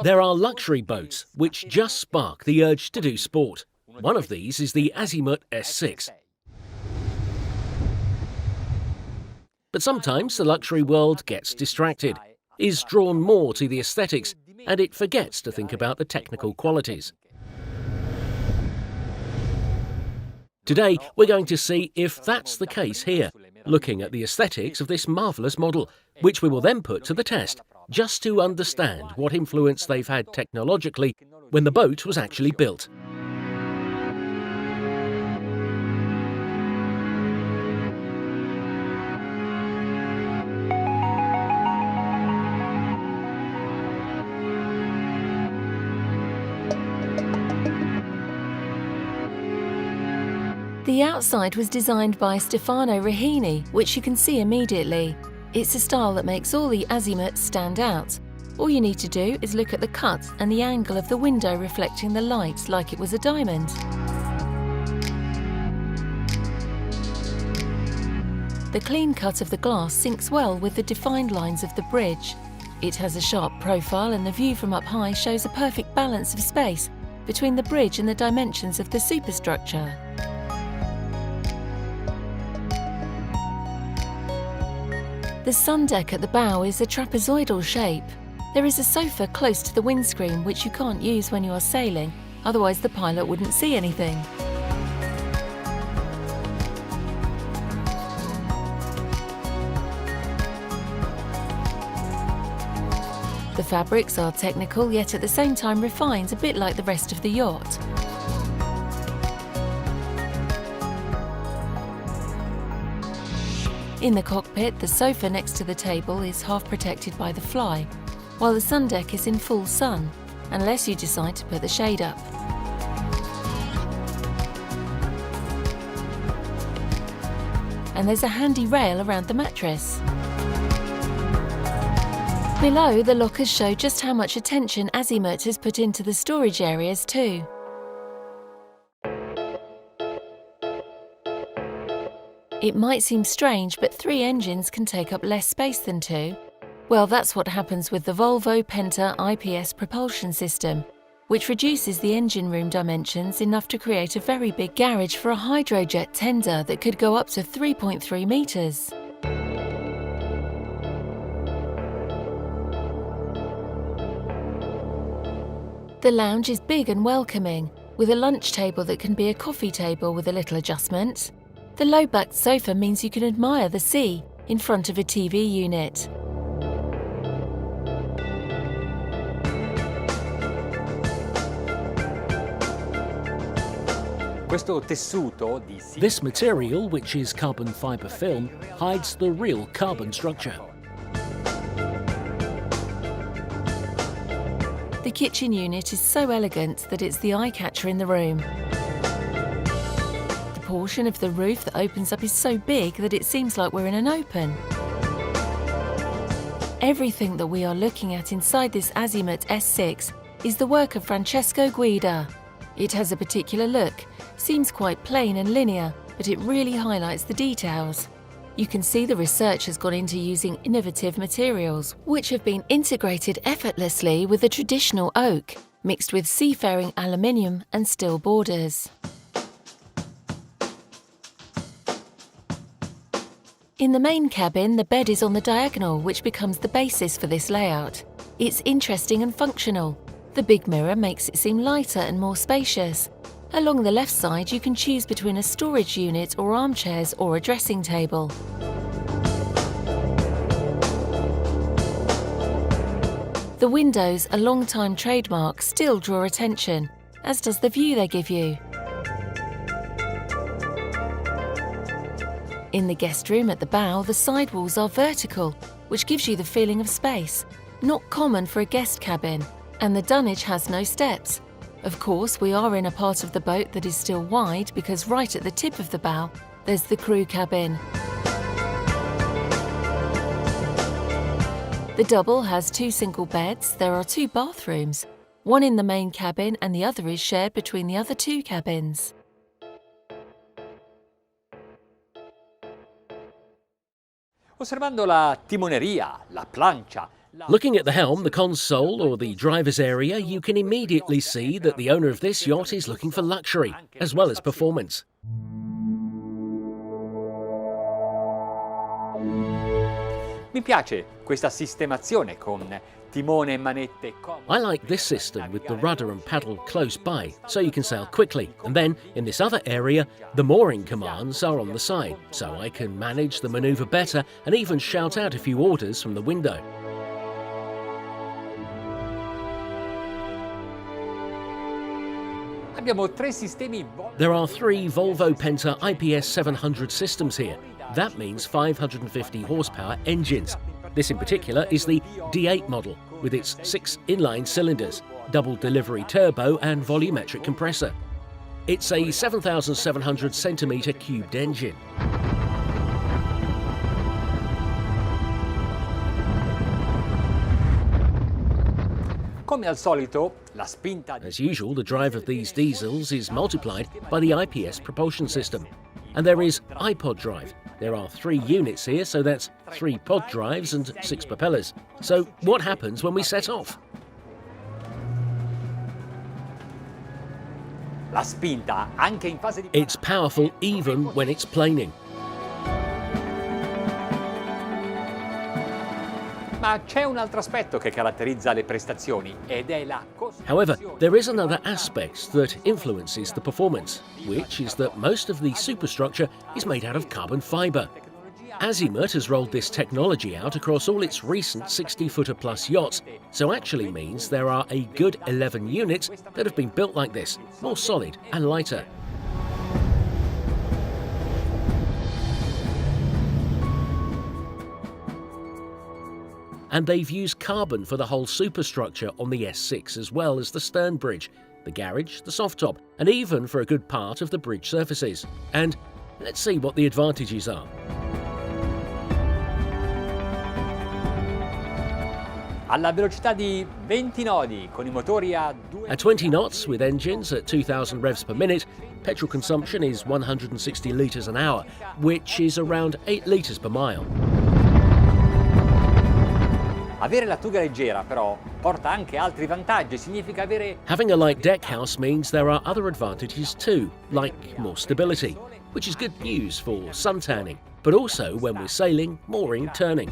There are luxury boats which just spark the urge to do sport. One of these is the Azimut S6. But sometimes the luxury world gets distracted, is drawn more to the aesthetics, and it forgets to think about the technical qualities. Today, we're going to see if that's the case here, looking at the aesthetics of this marvellous model, which we will then put to the test, just to understand what influence they've had technologically when the boat was actually built. The outside was designed by Stefano Rahini, which you can see immediately. It's a style that makes all the Azimuts stand out. All you need to do is look at the cut and the angle of the window reflecting the light like it was a diamond. The clean cut of the glass syncs well with the defined lines of the bridge. It has a sharp profile and the view from up high shows a perfect balance of space between the bridge and the dimensions of the superstructure. The sun deck at the bow is a trapezoidal shape. There is a sofa close to the windscreen which you can't use when you are sailing, otherwise the pilot wouldn't see anything. The fabrics are technical yet at the same time refined, a bit like the rest of the yacht. In the cockpit, the sofa next to the table is half protected by the fly, while the sun deck is in full sun, unless you decide to put the shade up. And there's a handy rail around the mattress. Below, the lockers show just how much attention Azimut has put into the storage areas too. It might seem strange, but 3 engines can take up less space than 2. Well, that's what happens with the Volvo Penta IPS propulsion system, which reduces the engine room dimensions enough to create a very big garage for a hydrojet tender that could go up to 3.3 metres. The lounge is big and welcoming, with a lunch table that can be a coffee table with a little adjustment. The low-backed sofa means you can admire the sea in front of a TV unit. This material, which is carbon fibre film, hides the real carbon structure. The kitchen unit is so elegant that it's the eye-catcher in the room. The portion of the roof that opens up is so big that it seems like we're in an open. Everything that we are looking at inside this Azimut S6 is the work of Francesco Guida. It has a particular look, seems quite plain and linear, but it really highlights the details. You can see the research has gone into using innovative materials, which have been integrated effortlessly with the traditional oak, mixed with seafaring aluminium and steel borders. In the main cabin, the bed is on the diagonal, which becomes the basis for this layout. It's interesting and functional. The big mirror makes it seem lighter and more spacious. Along the left side, you can choose between a storage unit or armchairs or a dressing table. The windows, a long-time trademark, still draw attention, as does the view they give you. In the guest room at the bow, the side walls are vertical, which gives you the feeling of space, not common for a guest cabin, and the dunnage has no steps. Of course, we are in a part of the boat that is still wide because right at the tip of the bow, there's the crew cabin. The double has 2 single beds. There are 2 bathrooms, one in the main cabin and the other is shared between the other 2 cabins. Osservando la timoneria, la plancia, Looking at the helm, the console or the driver's area, you can immediately see that the owner of this yacht is looking for luxury, as well as performance. Mi piace questa sistemazione con timone e manette comode. I like this system with the rudder and paddle close by, so you can sail quickly. And then, in this other area, the mooring commands are on the side, so I can manage the manoeuvre better and even shout out a few orders from the window. There are 3 Volvo Penta IPS 700 systems here. That means 550 horsepower engines. This in particular is the D8 model, with its 6 inline cylinders, double delivery turbo and volumetric compressor. It's a 7,700 centimetre cubed engine. As usual, the drive of these diesels is multiplied by the IPS propulsion system. And there is iPod drive. There are 3 units here, so that's 3 pod drives and 6 propellers. So what happens when we set off? It's powerful even when it's planing. However, there is another aspect that influences the performance, which is that most of the superstructure is made out of carbon fibre. Azimut has rolled this technology out across all its recent 60-footer plus yachts, so actually means there are a good 11 units that have been built like this, more solid and lighter. And they've used carbon for the whole superstructure on the S6 as well as the stern bridge, the garage, the soft top, and even for a good part of the bridge surfaces. And let's see what the advantages are. At 20 knots with engines at 2,000 revs per minute, petrol consumption is 160 litres an hour, which is around 8 litres per mile. Having a light deck house means there are other advantages too, like more stability, which is good news for suntanning, but also when we're sailing, mooring, turning.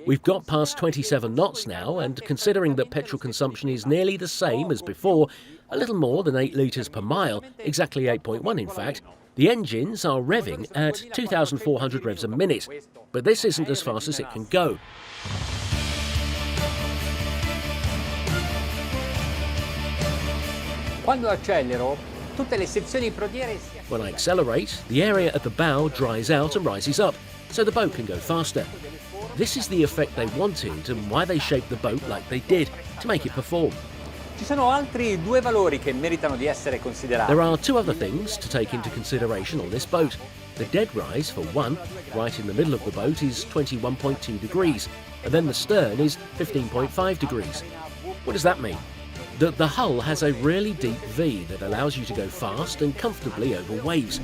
We've got past 27 knots now, and considering that petrol consumption is nearly the same as before, a little more than 8 litres per mile, exactly 8.1 in fact, the engines are revving at 2,400 revs a minute. But this isn't as fast as it can go. When I accelerate, the area at the bow dries out and rises up, so the boat can go faster. This is the effect they wanted and why they shaped the boat like they did, to make it perform. There are 2 other things to take into consideration on this boat. The dead rise, for one, right in the middle of the boat, is 21.2 degrees, and then the stern is 15.5 degrees. What does that mean? That the hull has a really deep V that allows you to go fast and comfortably over waves.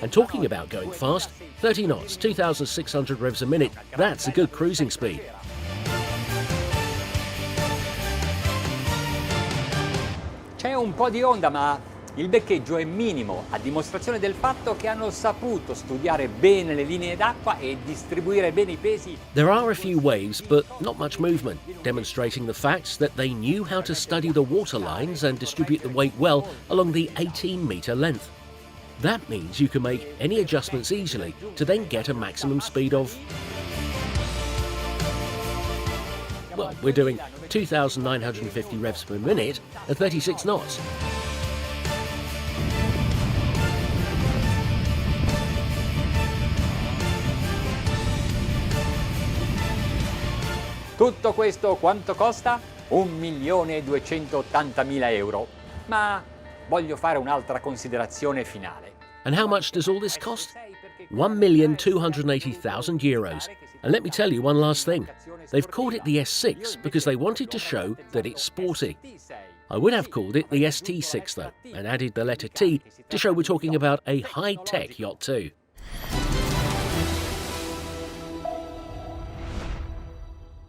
And talking about going fast, 30 knots, 2,600 revs a minute, that's a good cruising speed. Il beccheggio è minimo, a dimostrazione del fatto che hanno saputo studiare bene le linee d'acqua e distribuire bene i pesi. There are a few waves, but not much movement, demonstrating the fact that they knew how to study the water lines and distribute the weight well along the 18-metre length. That means you can make any adjustments easily to then get a maximum speed of... well, we're doing 2,950 revs per minute at 36 knots. Tutto questo quanto costa? 1.280.000 euro. Ma voglio fare un'altra considerazione finale. And how much does all this cost? €1,280,000. And let me tell you one last thing. They've called it the S6 because they wanted to show that it's sporty. I would have called it the ST6 though, and added the letter T to show we're talking about a high-tech yacht too.